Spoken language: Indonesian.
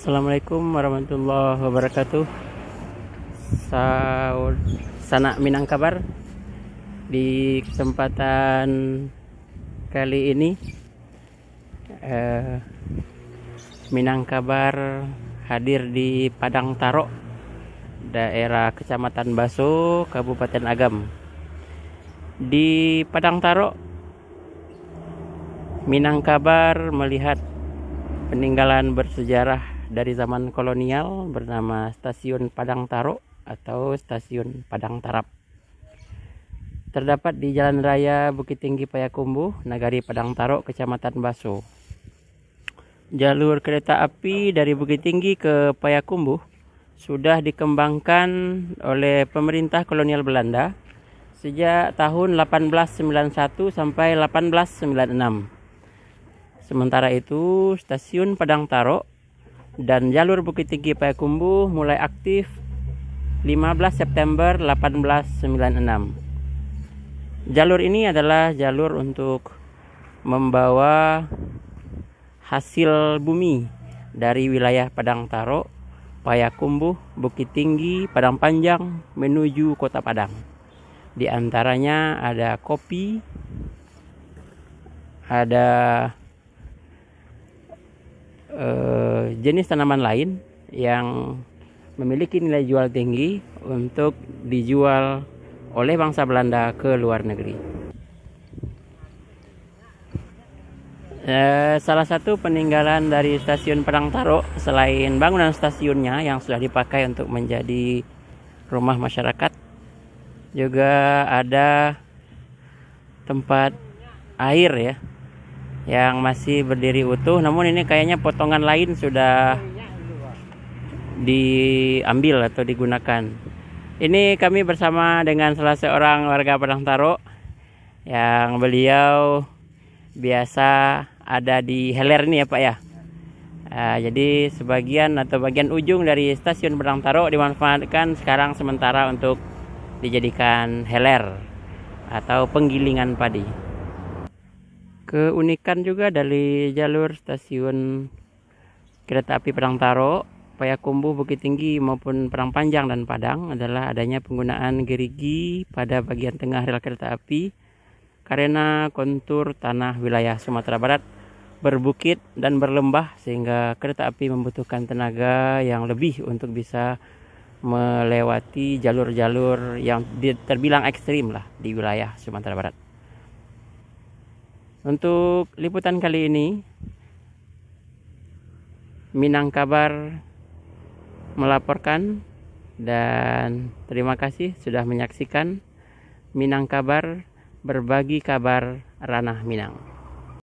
Assalamualaikum warahmatullahi wabarakatuh. Sanak Minangkabar. Di kesempatan kali ini Minangkabar hadir di Padang Taro, daerah Kecamatan Baso, Kabupaten Agam. Di Padang Taro, Minangkabar melihat peninggalan bersejarah dari zaman kolonial bernama Stasiun Padang Taro atau Stasiun Padang Tarap. Terdapat di Jalan Raya Bukit Tinggi Payakumbuh, Nagari Padang Taro, Kecamatan Baso. Jalur kereta api dari Bukit Tinggi ke Payakumbuh sudah dikembangkan oleh pemerintah kolonial Belanda sejak tahun 1891 sampai 1896. Sementara itu, Stasiun Padang Taro dan jalur Bukit Tinggi Payakumbuh mulai aktif 15 September 1896. Jalur ini adalah jalur untuk membawa hasil bumi dari wilayah Padang Taro, Payakumbuh, Bukit Tinggi, Padang Panjang menuju Kota Padang. Di antaranya ada kopi, ada jenis tanaman lain yang memiliki nilai jual tinggi untuk dijual oleh bangsa Belanda ke luar negeri. Salah satu peninggalan dari Stasiun Padang Taro, selain bangunan stasiunnya yang sudah dipakai untuk menjadi rumah masyarakat, juga ada tempat air ya, yang masih berdiri utuh, namun ini kayaknya potongan lain sudah diambil atau digunakan. Ini kami bersama dengan salah seorang warga Padang Taro yang beliau biasa ada di Heler ini ya Pak ya. Jadi sebagian atau bagian ujung dari Stasiun Padang Taro dimanfaatkan sekarang sementara untuk dijadikan heler atau penggilingan padi. Keunikan juga dari jalur stasiun kereta api Padang Taro, Payakumbuh, Bukit Tinggi maupun Padang Panjang dan Padang adalah adanya penggunaan gerigi pada bagian tengah rel kereta api karena kontur tanah wilayah Sumatera Barat berbukit dan berlembah sehingga kereta api membutuhkan tenaga yang lebih untuk bisa melewati jalur-jalur yang terbilang ekstrim lah di wilayah Sumatera Barat. Untuk liputan kali ini, Minangkabar melaporkan dan terima kasih sudah menyaksikan Minangkabar berbagi kabar ranah Minang.